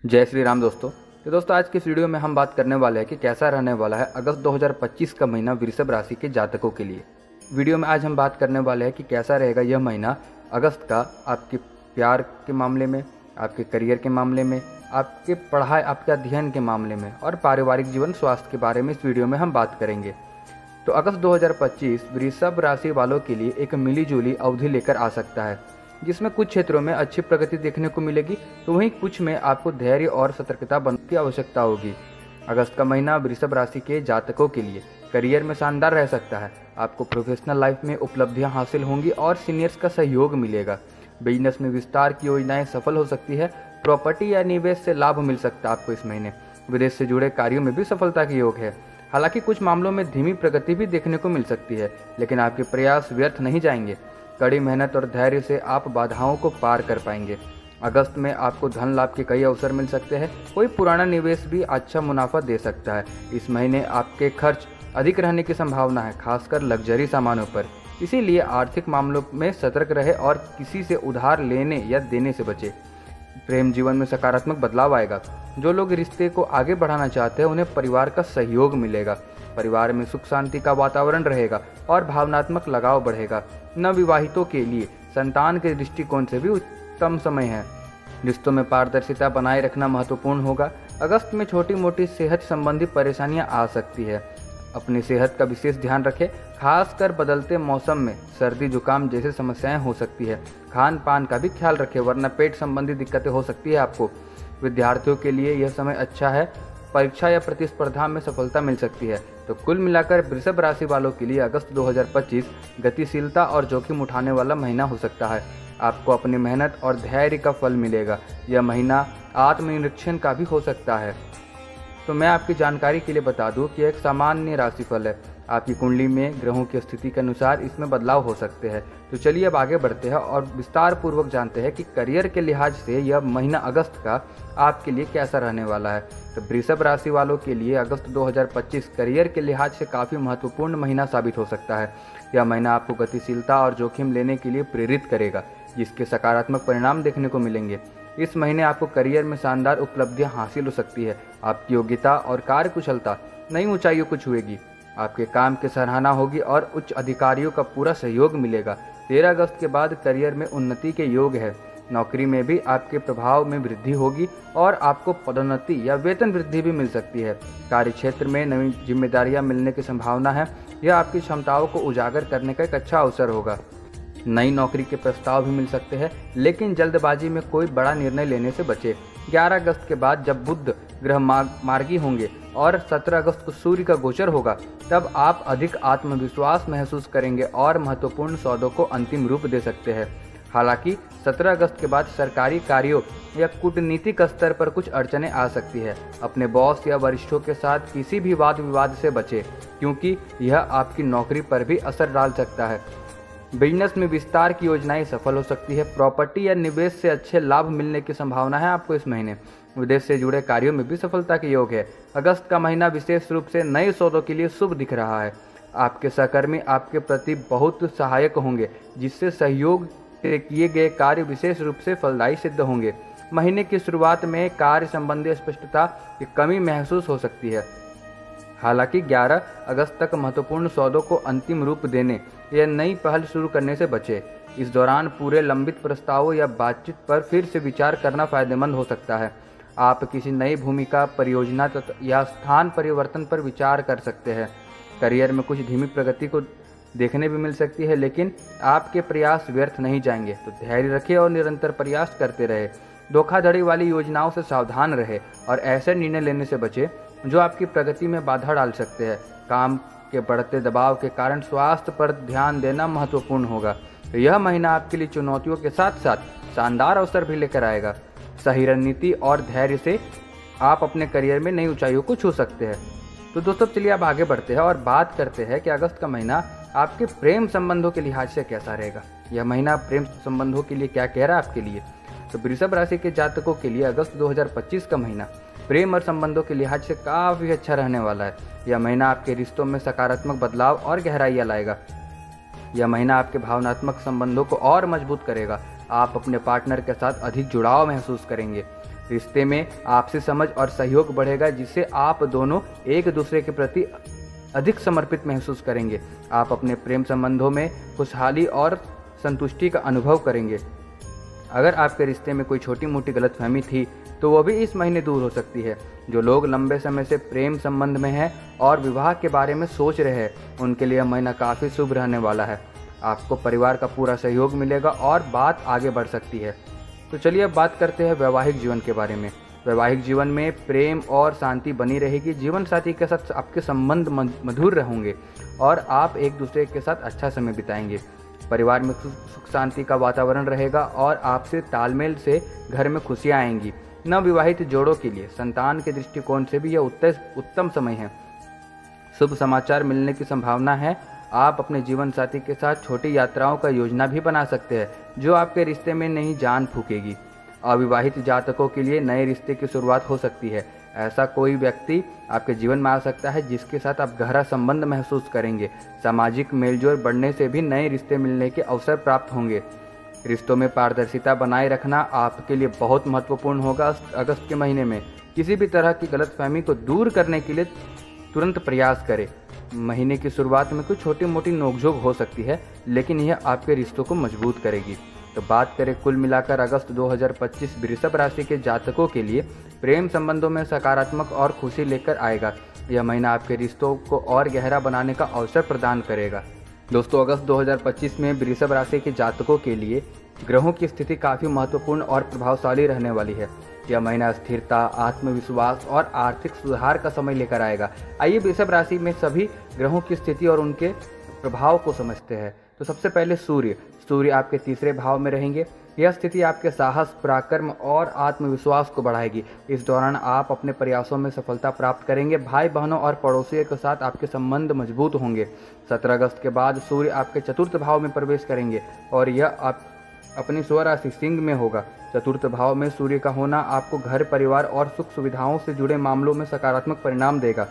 जय श्री राम दोस्तों। तो दोस्तों आज के इस वीडियो में हम बात करने वाले हैं कि कैसा रहने वाला है अगस्त 2025 का महीना वृषभ राशि के जातकों के लिए। वीडियो में आज हम बात करने वाले हैं कि कैसा रहेगा यह महीना अगस्त का आपके प्यार के मामले में, आपके करियर के मामले में, आपके पढ़ाई, आपके अध्ययन के मामले में और पारिवारिक जीवन स्वास्थ्य के बारे में इस वीडियो में हम बात करेंगे। तो अगस्त 2025 वृषभ राशि वालों के लिए एक मिलीजुली अवधि लेकर आ सकता है, जिसमें कुछ क्षेत्रों में अच्छी प्रगति देखने को मिलेगी तो वहीं कुछ में आपको धैर्य और सतर्कता बनने की आवश्यकता होगी। अगस्त का महीना वृषभ राशि के जातकों के लिए करियर में शानदार रह सकता है। आपको प्रोफेशनल लाइफ में उपलब्धियां हासिल होंगी और सीनियर्स का सहयोग मिलेगा। बिजनेस में विस्तार की योजनाएं सफल हो सकती है। प्रॉपर्टी या निवेश से लाभ मिल सकता है आपको इस महीने। विदेश से जुड़े कार्यों में भी सफलता के योग है। हालांकि कुछ मामलों में धीमी प्रगति भी देखने को मिल सकती है, लेकिन आपके प्रयास व्यर्थ नहीं जाएंगे। कड़ी मेहनत और धैर्य से आप बाधाओं को पार कर पाएंगे। अगस्त में आपको धन लाभ के कई अवसर मिल सकते हैं। कोई पुराना निवेश भी अच्छा मुनाफा दे सकता है। इस महीने आपके खर्च अधिक रहने की संभावना है, खासकर लग्जरी सामानों पर। इसीलिए आर्थिक मामलों में सतर्क रहे और किसी से उधार लेने या देने से बचे। प्रेम जीवन में सकारात्मक बदलाव आएगा। जो लोग रिश्ते को आगे बढ़ाना चाहते हैं उन्हें परिवार का सहयोग मिलेगा। परिवार में सुख शांति का वातावरण रहेगा और भावनात्मक लगाव बढ़ेगा। नवविवाहितों के लिए संतान के दृष्टिकोण से भी उत्तम समय है। रिश्तों में पारदर्शिता बनाए रखना महत्वपूर्ण होगा। अगस्त में छोटी मोटी सेहत संबंधी परेशानियां आ सकती है। अपनी सेहत का विशेष ध्यान रखें, खासकर बदलते मौसम में सर्दी जुकाम जैसी समस्याएं हो सकती है। खान पान का भी ख्याल रखें, वरना पेट संबंधी दिक्कतें हो सकती है आपको। विद्यार्थियों के लिए यह समय अच्छा है। परीक्षा या प्रतिस्पर्धा में सफलता मिल सकती है। तो कुल मिलाकर वृषभ राशि वालों के लिए अगस्त 2025 गतिशीलता और जोखिम उठाने वाला महीना हो सकता है। आपको अपनी मेहनत और धैर्य का फल मिलेगा। यह महीना आत्मनिरीक्षण का भी हो सकता है। तो मैं आपकी जानकारी के लिए बता दूं कि एक सामान्य राशिफल है। आपकी कुंडली में ग्रहों की स्थिति के अनुसार इसमें बदलाव हो सकते हैं। तो चलिए अब आगे बढ़ते हैं और विस्तार पूर्वक जानते हैं कि करियर के लिहाज से यह महीना अगस्त का आपके लिए कैसा रहने वाला है। तो वृषभ राशि वालों के लिए अगस्त 2025 करियर के लिहाज से काफ़ी महत्वपूर्ण महीना साबित हो सकता है। यह महीना आपको गतिशीलता और जोखिम लेने के लिए प्रेरित करेगा, जिसके सकारात्मक परिणाम देखने को मिलेंगे। इस महीने आपको करियर में शानदार उपलब्धियां हासिल हो सकती है। आपकी योग्यता और कार्यकुशलता नई ऊंचाइयों को छुएगी। आपके काम की सराहना होगी और उच्च अधिकारियों का पूरा सहयोग मिलेगा। 13 अगस्त के बाद करियर में उन्नति के योग है। नौकरी में भी आपके प्रभाव में वृद्धि होगी और आपको पदोन्नति या वेतन वृद्धि भी मिल सकती है। कार्य क्षेत्र में नई जिम्मेदारियां मिलने की संभावना है। यह आपकी क्षमताओं को उजागर करने का एक अच्छा अवसर होगा। नई नौकरी के प्रस्ताव भी मिल सकते हैं, लेकिन जल्दबाजी में कोई बड़ा निर्णय लेने से बचे। 11 अगस्त के बाद जब बुध ग्रह मार्गी होंगे और 17 अगस्त को सूर्य का गोचर होगा, तब आप अधिक आत्मविश्वास महसूस करेंगे और महत्वपूर्ण सौदों को अंतिम रूप दे सकते हैं। हालांकि 17 अगस्त के बाद सरकारी कार्यों या कूटनीतिक स्तर पर कुछ अड़चनें आ सकती है। अपने बॉस या वरिष्ठों के साथ किसी भी वाद विवाद से बचें, क्योंकि यह आपकी नौकरी पर भी असर डाल सकता है। बिजनेस में विस्तार की योजनाएं सफल हो सकती है। प्रॉपर्टी या निवेश से अच्छे लाभ मिलने की संभावना है आपको इस महीने। विदेश से जुड़े कार्यों में भी सफलता के योग है। अगस्त का महीना विशेष रूप से नए सौदों के लिए शुभ दिख रहा है। आपके सहकर्मी आपके प्रति बहुत सहायक होंगे, जिससे सहयोग से किए गए कार्य विशेष रूप से फलदायी सिद्ध होंगे। महीने की शुरुआत में कार्य संबंधी स्पष्टता की कमी महसूस हो सकती है। हालांकि 11 अगस्त तक महत्वपूर्ण सौदों को अंतिम रूप देने या नई पहल शुरू करने से बचे। इस दौरान पूरे लंबित प्रस्तावों या बातचीत पर फिर से विचार करना फायदेमंद हो सकता है। आप किसी नई भूमिका, परियोजना या स्थान परिवर्तन पर विचार कर सकते हैं। करियर में कुछ धीमी प्रगति को देखने भी मिल सकती है, लेकिन आपके प्रयास व्यर्थ नहीं जाएंगे। तो धैर्य रखें और निरंतर प्रयास करते रहे। धोखाधड़ी वाली योजनाओं से सावधान रहे और ऐसे निर्णय लेने से बचे जो आपकी प्रगति में बाधा डाल सकते हैं। काम के बढ़ते दबाव के कारण स्वास्थ्य पर ध्यान देना महत्वपूर्ण होगा। तो यह महीना आपके लिए चुनौतियों के साथ साथ शानदार अवसर भी लेकर आएगा। सही रणनीति और धैर्य से आप अपने करियर में नई ऊंचाइयों को छू सकते हैं। तो दोस्तों चलिए अब आगे बढ़ते हैं और बात करते हैं कि अगस्त का महीना आपके प्रेम संबंधों के लिहाज से कैसा रहेगा। यह महीना प्रेम संबंधों के लिए क्या कह रहा है आपके लिए। तो वृषभ राशि के जातकों के लिए अगस्त 2025 का महीना प्रेम और संबंधों के लिहाज से काफ़ी अच्छा रहने वाला है। यह महीना आपके रिश्तों में सकारात्मक बदलाव और गहराइयाँ लाएगा। यह महीना आपके भावनात्मक संबंधों को और मजबूत करेगा। आप अपने पार्टनर के साथ अधिक जुड़ाव महसूस करेंगे। रिश्ते में आपसी समझ और सहयोग बढ़ेगा, जिससे आप दोनों एक दूसरे के प्रति अधिक समर्पित महसूस करेंगे। आप अपने प्रेम संबंधों में खुशहाली और संतुष्टि का अनुभव करेंगे। अगर आपके रिश्ते में कोई छोटी मोटी गलतफहमी थी तो वो भी इस महीने दूर हो सकती है। जो लोग लंबे समय से प्रेम संबंध में हैं और विवाह के बारे में सोच रहे हैं, उनके लिए यह महीना काफ़ी शुभ रहने वाला है। आपको परिवार का पूरा सहयोग मिलेगा और बात आगे बढ़ सकती है। तो चलिए अब बात करते हैं वैवाहिक जीवन के बारे में। वैवाहिक जीवन में प्रेम और शांति बनी रहेगी। जीवन साथी के साथ आपके संबंध मधुर रहेंगे और आप एक दूसरे के साथ अच्छा समय बिताएंगे। परिवार में सुख शांति का वातावरण रहेगा और आपसे तालमेल से घर में खुशियां आएंगी। नवविवाहित जोड़ों के लिए संतान के दृष्टिकोण से भी यह उत्तम समय है। शुभ समाचार मिलने की संभावना है। आप अपने जीवन साथी के साथ छोटी यात्राओं का योजना भी बना सकते हैं, जो आपके रिश्ते में नई जान फूकेगी। अविवाहित जातकों के लिए नए रिश्ते की शुरुआत हो सकती है। ऐसा कोई व्यक्ति आपके जीवन में आ सकता है जिसके साथ आप गहरा संबंध महसूस करेंगे। सामाजिक मेलजोल बढ़ने से भी नए रिश्ते मिलने के अवसर प्राप्त होंगे। रिश्तों में पारदर्शिता बनाए रखना आपके लिए बहुत महत्वपूर्ण होगा। अगस्त के महीने में किसी भी तरह की गलतफहमी को दूर करने के लिए तुरंत प्रयास करें। महीने की शुरुआत में कुछ छोटी मोटी नोकझोंक हो सकती है, लेकिन यह आपके रिश्तों को मजबूत करेगी। तो बात करें कुल मिलाकर अगस्त 2025 वृषभ राशि के जातकों के लिए प्रेम संबंधों में सकारात्मक और खुशी लेकर आएगा। यह महीना आपके रिश्तों को और गहरा बनाने का अवसर प्रदान करेगा। दोस्तों, अगस्त 2025 में वृषभ राशि के जातकों के लिए ग्रहों की स्थिति काफ़ी महत्वपूर्ण और प्रभावशाली रहने वाली है। यह महीना स्थिरता, आत्मविश्वास और आर्थिक सुधार का समय लेकर आएगा। आइए वृषभ राशि में सभी ग्रहों की स्थिति और उनके प्रभाव को समझते हैं। तो सबसे पहले सूर्य आपके तीसरे भाव में रहेंगे। यह स्थिति आपके साहस, पराक्रम और आत्मविश्वास को बढ़ाएगी। इस दौरान आप अपने प्रयासों में सफलता प्राप्त करेंगे। भाई बहनों और पड़ोसियों के साथ आपके संबंध मजबूत होंगे। 17 अगस्त के बाद सूर्य आपके चतुर्थ भाव में प्रवेश करेंगे और यह आप अपनी स्वराशि सिंह में होगा। चतुर्थ भाव में सूर्य का होना आपको घर, परिवार और सुख सुविधाओं से जुड़े मामलों में सकारात्मक परिणाम देगा।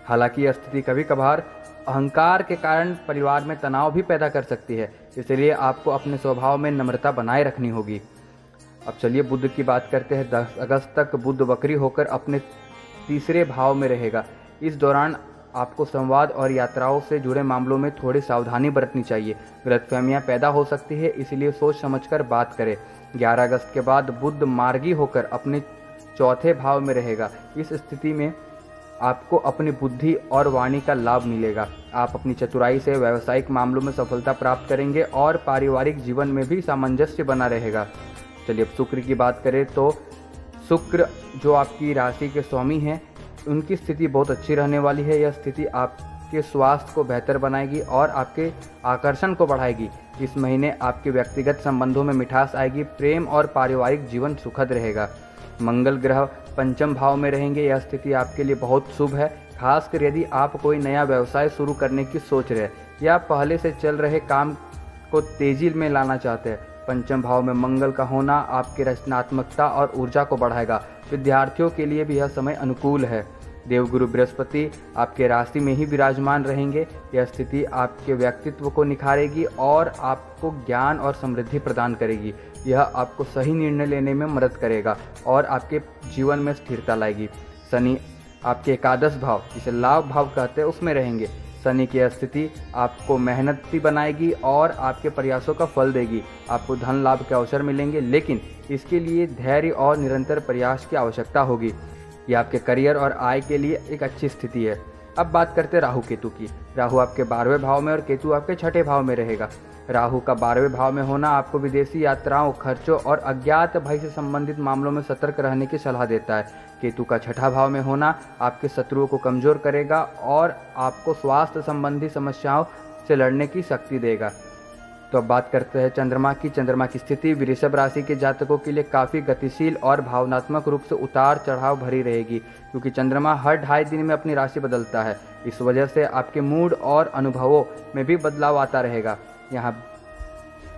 हालांकि यह स्थिति कभी कभार अहंकार के कारण परिवार में तनाव भी पैदा कर सकती है, इसलिए आपको अपने स्वभाव में नम्रता बनाए रखनी होगी। अब चलिए बुध की बात करते हैं। 10 अगस्त तक बुध वक्री होकर अपने तीसरे भाव में रहेगा। इस दौरान आपको संवाद और यात्राओं से जुड़े मामलों में थोड़ी सावधानी बरतनी चाहिए। गलतफहमियां पैदा हो सकती है, इसलिए सोच समझकर बात करें। 11 अगस्त के बाद बुध मार्गी होकर अपने चौथे भाव में रहेगा। इस स्थिति में आपको अपनी बुद्धि और वाणी का लाभ मिलेगा। आप अपनी चतुराई से व्यावसायिक मामलों में सफलता प्राप्त करेंगे और पारिवारिक जीवन में भी सामंजस्य बना रहेगा। चलिए अब शुक्र की बात करें तो शुक्र जो आपकी राशि के स्वामी हैं, उनकी स्थिति बहुत अच्छी रहने वाली है। यह स्थिति आपके स्वास्थ्य को बेहतर बनाएगी और आपके आकर्षण को बढ़ाएगी। इस महीने आपके व्यक्तिगत संबंधों में मिठास आएगी। प्रेम और पारिवारिक जीवन सुखद रहेगा। मंगल ग्रह पंचम भाव में रहेंगे। यह स्थिति आपके लिए बहुत शुभ है, खासकर यदि आप कोई नया व्यवसाय शुरू करने की सोच रहे हैं या पहले से चल रहे काम को तेजी में लाना चाहते हैं। पंचम भाव में मंगल का होना आपकी रचनात्मकता और ऊर्जा को बढ़ाएगा। विद्यार्थियों के लिए भी यह समय अनुकूल है। देवगुरु बृहस्पति आपके राशि में ही विराजमान रहेंगे। यह स्थिति आपके व्यक्तित्व को निखारेगी और आपको ज्ञान और समृद्धि प्रदान करेगी। यह आपको सही निर्णय लेने में मदद करेगा और आपके जीवन में स्थिरता लाएगी। शनि आपके एकादश भाव, जिसे लाभ भाव कहते हैं, उसमें रहेंगे। शनि की स्थिति आपको मेहनती बनाएगी और आपके प्रयासों का फल देगी। आपको धन लाभ के अवसर मिलेंगे, लेकिन इसके लिए धैर्य और निरंतर प्रयास की आवश्यकता होगी। ये आपके करियर और आय के लिए एक अच्छी स्थिति है। अब बात करते हैं राहु केतु की। राहु आपके 12वें भाव में और केतु आपके 6ठे भाव में रहेगा। राहु का 12वें भाव में होना आपको विदेशी यात्राओं, खर्चों और अज्ञात भय से संबंधित मामलों में सतर्क रहने की सलाह देता है। केतु का 6ठा भाव में होना आपके शत्रुओं को कमजोर करेगा और आपको स्वास्थ्य संबंधी समस्याओं से लड़ने की शक्ति देगा। तो अब बात करते हैं चंद्रमा की। चंद्रमा की स्थिति वृषभ राशि के जातकों के लिए काफ़ी गतिशील और भावनात्मक रूप से उतार चढ़ाव भरी रहेगी, क्योंकि चंद्रमा हर 2.5 दिन में अपनी राशि बदलता है। इस वजह से आपके मूड और अनुभवों में भी बदलाव आता रहेगा। यहाँ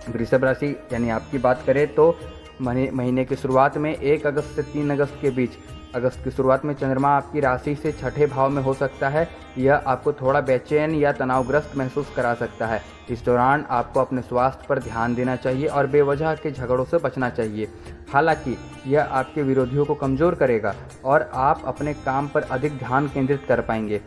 वृषभ राशि यानी आपकी बात करें तो महीने की शुरुआत में 1 अगस्त से 3 अगस्त के बीच अगस्त की शुरुआत में चंद्रमा आपकी राशि से छठे भाव में हो सकता है। यह आपको थोड़ा बेचैन या तनावग्रस्त महसूस करा सकता है। इस दौरान आपको अपने स्वास्थ्य पर ध्यान देना चाहिए और बेवजह के झगड़ों से बचना चाहिए। हालांकि यह आपके विरोधियों को कमज़ोर करेगा और आप अपने काम पर अधिक ध्यान केंद्रित कर पाएंगे।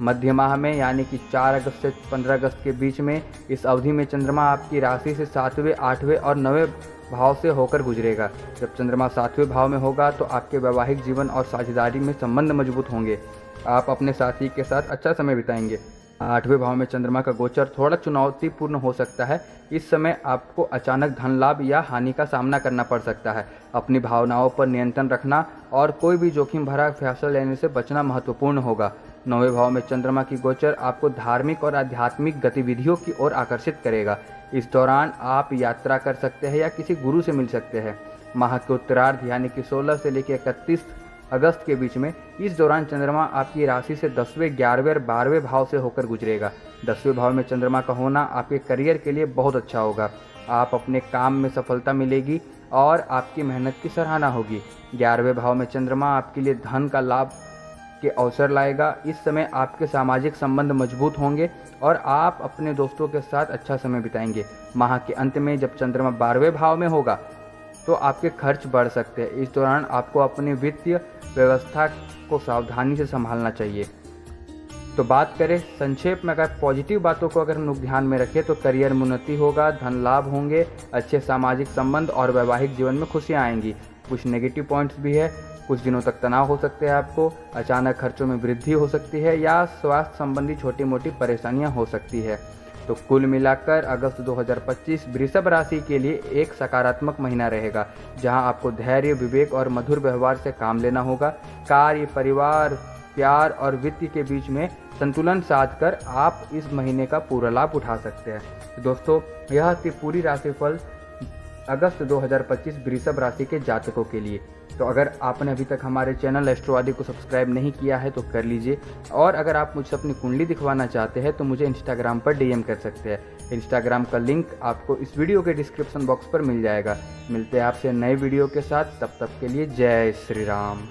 मध्य माह में यानी कि 4 अगस्त से 15 अगस्त के बीच में इस अवधि में चंद्रमा आपकी राशि से 7वें, 8वें और 9वें भाव से होकर गुजरेगा। जब चंद्रमा 7वें भाव में होगा तो आपके वैवाहिक जीवन और साझेदारी में संबंध मजबूत होंगे। आप अपने साथी के साथ अच्छा समय बिताएंगे। 8वें भाव में चंद्रमा का गोचर थोड़ा चुनौतीपूर्ण हो सकता है। इस समय आपको अचानक धन लाभ या हानि का सामना करना पड़ सकता है। अपनी भावनाओं पर नियंत्रण रखना और कोई भी जोखिम भरा फैसला लेने से बचना महत्वपूर्ण होगा। 9वें भाव में चंद्रमा की गोचर आपको धार्मिक और आध्यात्मिक गतिविधियों की ओर आकर्षित करेगा। इस दौरान आप यात्रा कर सकते हैं या किसी गुरु से मिल सकते हैं। माह के उत्तरार्ध यानी कि 16 से लेकर 31 अगस्त के बीच में इस दौरान चंद्रमा आपकी राशि से 10वें, 11वें और 12वें भाव से होकर गुजरेगा। 10वें भाव में चंद्रमा का होना आपके करियर के लिए बहुत अच्छा होगा। आप अपने काम में सफलता मिलेगी और आपकी मेहनत की सराहना होगी। 11वें भाव में चंद्रमा आपके लिए धन का लाभ के अवसर लाएगा। इस समय आपके सामाजिक संबंध मजबूत होंगे और आप अपने दोस्तों के साथ अच्छा समय बिताएंगे। माह के अंत में जब चंद्रमा 12वें भाव में होगा तो आपके खर्च बढ़ सकते हैं। इस दौरान आपको अपनी वित्तीय व्यवस्था को सावधानी से संभालना चाहिए। तो बात करें संक्षेप में, अगर पॉजिटिव बातों को अगर हम लोग ध्यान में रखें तो करियर में उन्नति होगा, धन लाभ होंगे, अच्छे सामाजिक संबंध और वैवाहिक जीवन में खुशियाँ आएंगी। कुछ नेगेटिव पॉइंट्स भी है। कुछ दिनों तक तनाव हो सकते हैं, आपको अचानक खर्चों में वृद्धि हो सकती है या स्वास्थ्य संबंधी छोटी मोटी परेशानियां हो सकती है। तो कुल मिलाकर अगस्त 2025 वृषभ राशि के लिए एक सकारात्मक महीना रहेगा, जहां आपको धैर्य, विवेक और मधुर व्यवहार से काम लेना होगा। कार्य, परिवार, प्यार और वित्त के बीच में संतुलन साधकर आप इस महीने का पूरा लाभ उठा सकते हैं। तो दोस्तों, यह थी पूरी राशिफल अगस्त 2025 वृषभ राशि के जातकों के लिए। तो अगर आपने अभी तक हमारे चैनल एस्ट्रोवादी को सब्सक्राइब नहीं किया है तो कर लीजिए, और अगर आप मुझसे अपनी कुंडली दिखवाना चाहते हैं तो मुझे इंस्टाग्राम पर डीएम कर सकते हैं। इंस्टाग्राम का लिंक आपको इस वीडियो के डिस्क्रिप्शन बॉक्स पर मिल जाएगा। मिलते हैं आपसे नए वीडियो के साथ, तब तक के लिए जय श्री राम।